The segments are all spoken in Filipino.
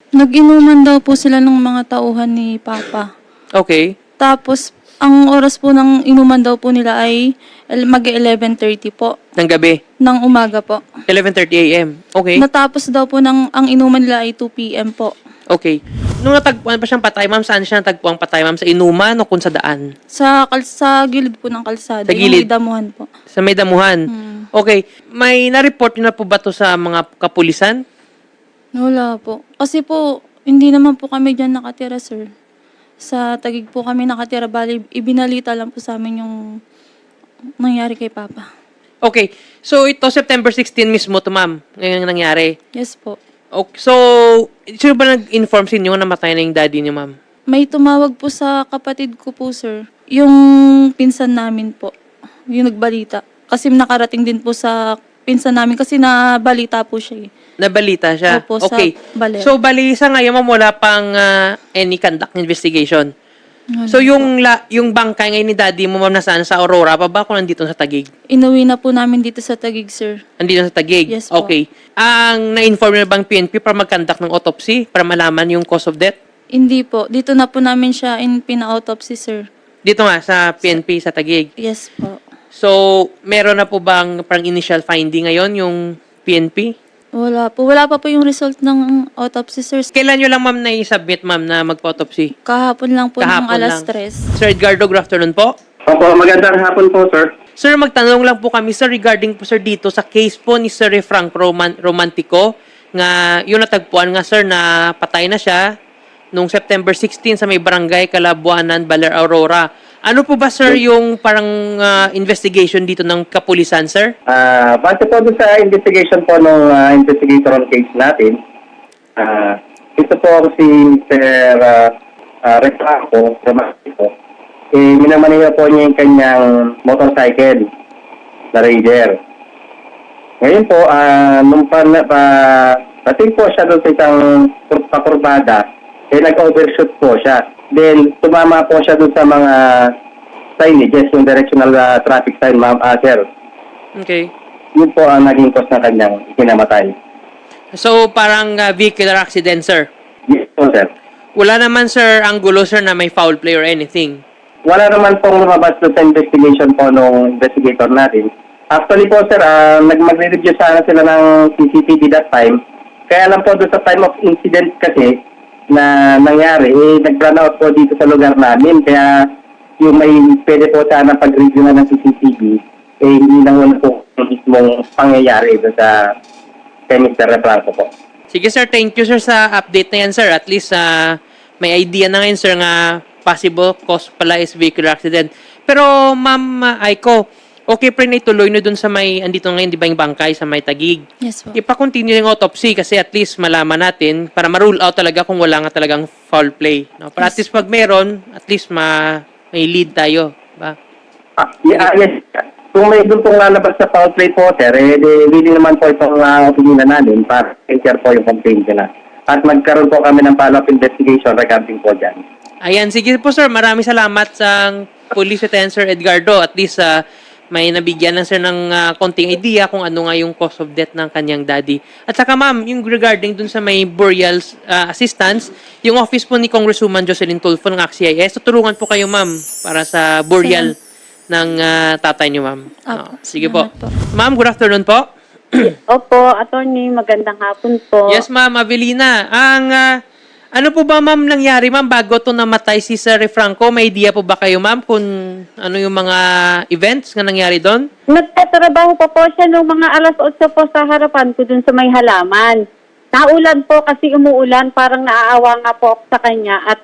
Nag-inuman daw po sila ng mga tauhan ni Papa. Okay. Tapos, ang oras po ng inuman daw po nila ay mag-11:30 po. Ng gabi. Ng umaga po. 11:30 a.m. Okay. Natapos daw po ang inuman nila ay 2 p.m. po. Okay. Nung natagpuan pa siyang patay, ma'am, saan siya natagpuan patay, ma'am? Sa inuman o kung sa daan? Sa gilid po ng kalsada. Sa gilid? Yung may damuhan po. Sa may damuhan? Okay. May na-report nyo na po ba to sa mga kapulisan? Wala po. Kasi po, hindi naman po kami dyan nakatira, sir. Sa Taguig po kami nakatira. Bali, ibinalita lang po sa amin yung nangyari kay Papa. Okay. So, ito, September 16 mismo to, ma'am. Ngayon nangyari. Yes po. Okay. So, sino ba nag-inform sa inyo na namatay na yung daddy niyo, ma'am? May tumawag po sa kapatid ko po, sir. Yung pinsan namin po. Yung nagbalita. Kasi nakarating din po sa pinsan namin kasi nabalita po siya eh. Nabalita siya? Opo, sa Okay. Baler. So, bali sa ngayon, ma'am, wala pang any conduct investigation. So, yung bangkay ngayon ni daddy mo, ma'am, nasaan? Sa Aurora pa ba kung nandito sa Taguig? Inuwi na po namin dito sa Taguig, sir. Nandito sa Taguig? Yes po. Okay. Ang na-inform na bang PNP para mag-conduct ng autopsy para malaman yung cause of death? Hindi po. Dito na po namin siya pina-autopsy, sir. Dito nga, sa PNP, sa Taguig. Yes po. So, meron na po bang parang initial finding ngayon yung PNP? Wala po. Wala pa po yung result ng autopsy, sir. Kailan nyo lang, ma'am, na-submit, ma'am, na mag-autopsy? Kahapon lang po ng Kahapon alas lang. 3. Sir Edgardo, good afternoon po. Opo, magandang hapon po, sir. Sir, magtanong lang po kami, sir, regarding po, sir, dito sa case po ni Sir Frank Romantico, nga yung natagpuan nga, sir, na patay na siya nung September 16 sa may barangay Kalabuanan, Baler, Aurora. Ano po ba, sir, yung parang investigation dito ng kapulisan, sir? Base po doon sa investigation po ng investigator on case natin, ito po si Sir Refranco Romantico. Minamaniya po niya yung kanyang motorcycle na Raider. Ngayon po, nung pating po siya doon sa isang pakurbada, nag-overshoot po siya. Then, tumama po siya doon sa mga signages, yung directional traffic sign, ma'am, sir. Okay. Yun po ang naging cause ng kanyang kinamatay. So, parang vehicular accident, sir? Yes po, sir. Wala naman, sir, anggulo, sir, na may foul play or anything? Wala naman pong lumabas doon sa investigation po nung investigator natin. Actually po, sir, mag-review sana sila ng CCTV that time. Kaya lang po doon sa time of incident kasi, na nangyari, nag-run out po dito sa lugar namin. Kaya yung may pwede po sana pag-review na ng CCTV, hindi na wala po yung mismong pangyayari doon sa kay Mr. Refranco po. Sige, sir, thank you, sir, sa update na yan, sir. At least, may idea na ngayon, sir, nga possible cause pala is vehicular accident. Pero, ma'am Aiko, okay pa rin ituloy na dun sa may, andito ngayon, di ba yung bangkay sa may Taguig? Yes po. Ipa-continue yung autopsy kasi at least malaman natin para ma-rule out talaga kung wala nga talagang foul play. No? Para at least pag meron, at least may lead tayo. Ba? Yes. Kung may doon pong lalabas sa foul play po, sir, willing naman po itong opinion namin para i-share po yung complaint nila. At magkaroon po kami ng follow-up investigation regarding po dyan. Ayan, sige po, sir. Maraming salamat sa Police Lieutenant Sir Edgardo. At least may nabigyan na, sir, ng konting idea kung ano nga yung cause of death ng kanyang daddy. At saka, ma'am, yung regarding dun sa may burial assistance, yung office po ni Congresswoman Jocelyn Tulfo ng ACT-CIS, tutulungan po kayo, ma'am, para sa burial ng tatay niyo, ma'am. Sige po. Ma'am, good afternoon po. Opo, attorney, magandang hapon po. Yes, ma'am, Avelina. Ano po ba, ma'am, nangyari, ma'am, bago to namatay si Sir Franco? May idea po ba kayo, ma'am, kung ano yung mga events na nangyari doon? Nagtatrabaho pa po siya nung mga alas 8 po sa harapan ko dun sa may halaman. Naulan po kasi umuulan, parang naaawa nga po ako sa kanya at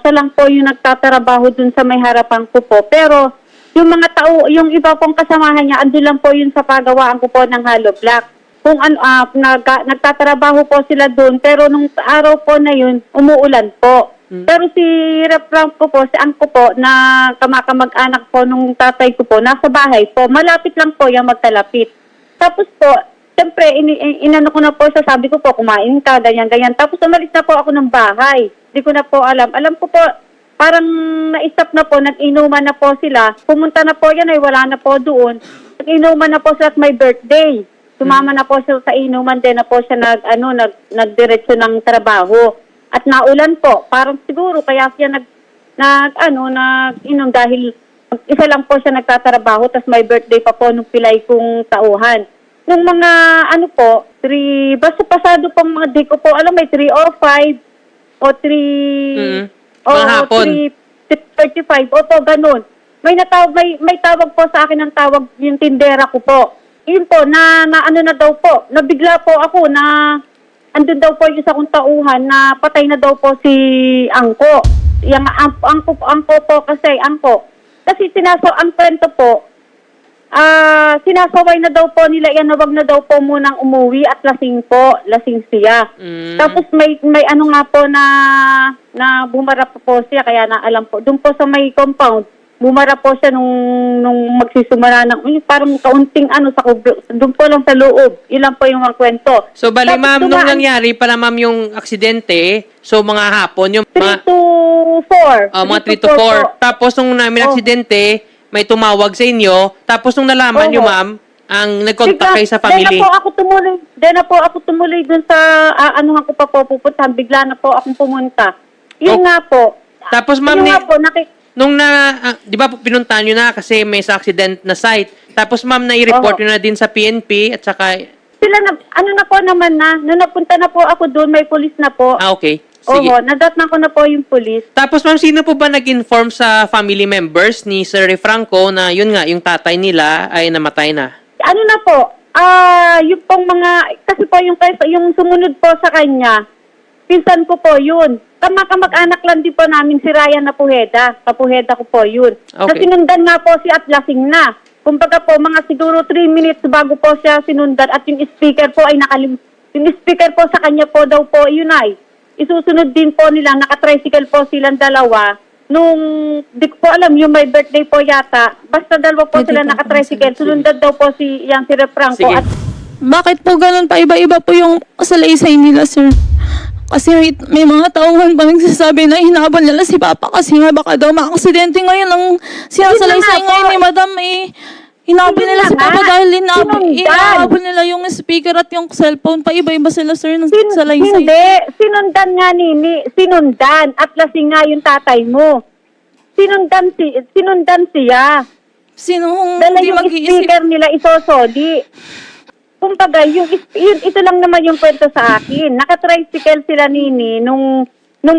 siya lang po yung nagtatrabaho dun sa may harapan ko po. Pero yung mga tao, yung iba pong kasamahan niya, ando lang po yun sa pagawaan ko po ng hollow block. Kung nagtatrabaho po sila doon, pero nung araw po na yun, umuulan po. Pero si Refranco po, si Angko po, na kamakamag-anak po nung tatay ko po, nasa bahay po, malapit lang po yung magkalapit. Tapos po, siyempre, inano ko na po siya, sabi ko po, kumain ka, ganyan-ganyan. Tapos umalis na po ako ng bahay. Hindi ko na po alam. Alam ko po, parang naisap na po, nag-inuman na po sila. Pumunta na po yan, ay wala na po doon. Nag-inuman na po sila at may birthday. Sumama na po siya sa inuman, din na po siya nagdiretso ng trabaho. At naulan po, parang siguro kaya siya nag-inom dahil isa lang po siya nagtatrabaho, tas may birthday pa po nung pilay kong tauhan. Nung mga basta pasado pang mga di ko po alam, may 3:05 o 3 Mga hapon. 3:35 o to ganun. May tawag po sa akin ng tawag yung tindera ko po. Yun po na daw po, nabigla po ako na andun daw po yung isa kong tauhan na patay na daw po si Angko. Yung angko po kasi angko. Kasi ang kwento po, sinasaway na daw po nila yan na wag na daw po munang umuwi at lasing siya. Tapos may nga po na bumara po siya, kaya naalam po. Doon po sa may compound, bumara po siya nung magsisimula ng, parang kaunting doon po lang sa loob. Ilan po yung mga kwento. So, bali, Tapos ma'am, nung nangyari pala, ma'am, yung aksidente, so, mga hapon, yung 3 to 4. mga 3 to 4. Tapos, nung namin aksidente, may tumawag sa inyo. Tapos, nung nalaman nyo, ma'am, ang nag-contact kayo sa family. Then na po ako tumuloy dun sa, ko pa po pupuntahan. Bigla na po akong pumunta. Yun nga po. Tapos, ma'am, Yun nga po, nung di ba pinuntahan nyo na kasi may sa accident na site. Tapos, ma'am, nai-report nyo na din sa PNP at saka... Sila nung napunta na po ako doon, may pulis na po. Okay. Sige. Nadatnan ko na po yung pulis. Tapos, ma'am, sino po ba nag-inform sa family members ni Sir Franco na yun nga, yung tatay nila ay namatay na? Yung pong kasi po yung sumunod po sa kanya, pinsan ko po yun. Kamag-anak lang din po namin si Ryan Napuheda. Kapuheda ko po yun. Okay. Sinundan nga po si Atlasing na. Kumbaga po, mga siguro 3 minutes bago po siya sinundan at yung speaker po ay yung speaker po sa kanya po daw po, yun ay. Isusunod din po nila, naka-tricycle po silang dalawa. Nung, di ko po alam, yung may birthday po yata, basta dalawa po sila naka-tricycle, sunundan daw po si Franco. Sige. At Bakit po ganun pa iba-iba po yung salaysay nila, sir? Kasi may mga tauhan pa nagsasabi na hinabol nila si Papa kasi nga baka daw maaksidente ngayon ang sinasalaysay ngayon ni Madam hinabol Yun nila na si Papa nga. dahil Sinundan. hinabol nila yung speaker at yung cellphone. Pa iba-iba sila, sir, ng salaysay. Hindi. Sinundan nga, Nini. Sinundan. At lasing nga yung tatay mo. Sinundan siya. Sino Dala hindi yung mag-iisip? speaker nila isosodi. Kumbaga, ito lang naman yung kwento sa akin. Naka-tricycle sila, Nini, nung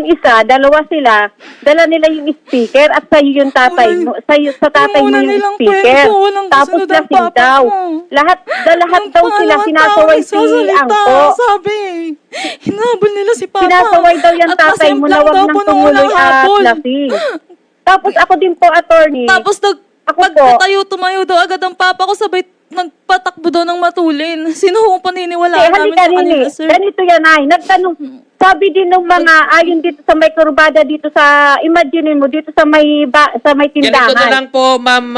isa, dalawa sila, dala nila yung speaker at sa'yo yung tatay mo, sa tatay mo yung speaker. Tapos lasing daw. Lahat daw sila, sinasaway si Angko. Sabi, hinabol nila si Papa. Sinasaway daw yung At tatay mo na lasing wag daw nang po nung tumuloy unang at hapon. lasing. Tapos ako din po, attorney. Tapos Ako tumayo daw agad ang Papa ko, sabay nagpatakbo daw ng matulin. Sino kung paniniwalaan namin halika, sa kanila, Nini. sir? Ganito yan ay. Nagtanong, sabi din ng mga, ayon dito sa may kurbada dito sa, imagine mo, dito sa may tindahan. Ganito na lang po, Ma'am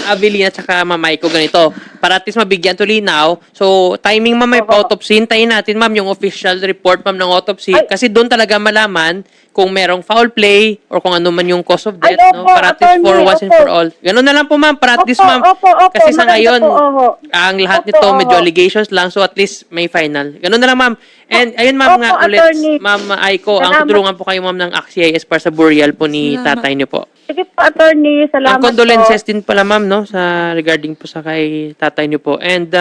Avelina at saka Ma'am Aiko, ganito. Para at least mabigyan to linaw. So, timing, Ma'am, may autopsy. Hintayin natin, Ma'am, yung official report, Ma'am, ng autopsy. Ay. Kasi doon talaga malaman kung merong foul play or kung ano man yung cause of death, Ay, no? opo, Para at least for attorney, once and opo. for all. Ganun na lang po, Ma'am. Para at least, Ma'am, Opo, kasi sa maganda ngayon, po, oho. ang lahat Opo, nito medyo oho. allegations lang. So, at least may final. Ganun na lang, Ma'am. And, ayun, Ma'am, Opo, nga ulit, attorney. Ma'am Aiko, ang Salamat. tutulungan po kayo, Ma'am, ng AXIS para sa burial po ni Salamat. tatay niyo po. Sige po, attorney. Salamat Ang condolences din pala, Ma'am, no, sa regarding po sa kay tatay niyo po. And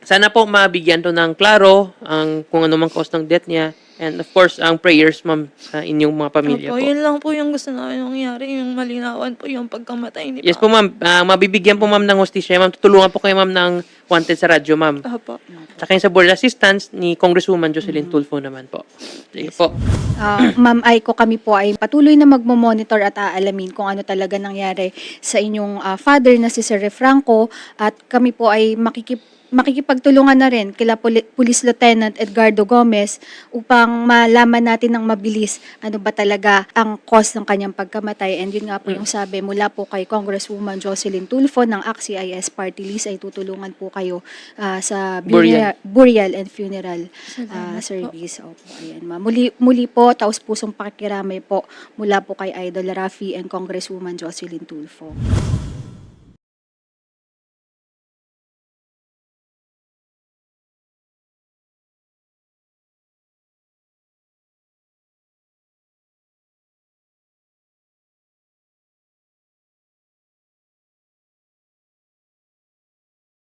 sana po mabigyan to ng klaro ang kung ano mang cause ng death niya. And of course, ang prayers, Ma'am, sa inyong mga pamilya Opo, po. yun lang po yung gusto namin mangyari, yung malinawan po yung pagkamatay ni Yes po, Ma'am. Mabibigyan po, Ma'am, ng hustisya. Ma'am, tutulungan po kayo, Ma'am, ng wanted sa radyo, Ma'am. Opo. Tsaka yung sa board assistance ni Congresswoman Jocelyn Tulfo naman po. Sige po. Ma'am Aiko, kami po ay patuloy na magmo-monitor at aalamin kung ano talaga nangyari sa inyong father na si Sir Franco at kami po ay makikipagtulungan na rin kila Police Lieutenant Edgardo Gomez upang malaman natin ng mabilis ano ba talaga ang cause ng kanyang pagkamatay. And yun nga po yung sabi mula po kay Congresswoman Jocelyn Tulfo ng AXIS Party List ay tutulungan po kayo sa burial and funeral service. Opo, ayan, ma'am. Muli po, taus-pusong pakikiramay po mula po kay Idol Rafi and Congresswoman Jocelyn Tulfo.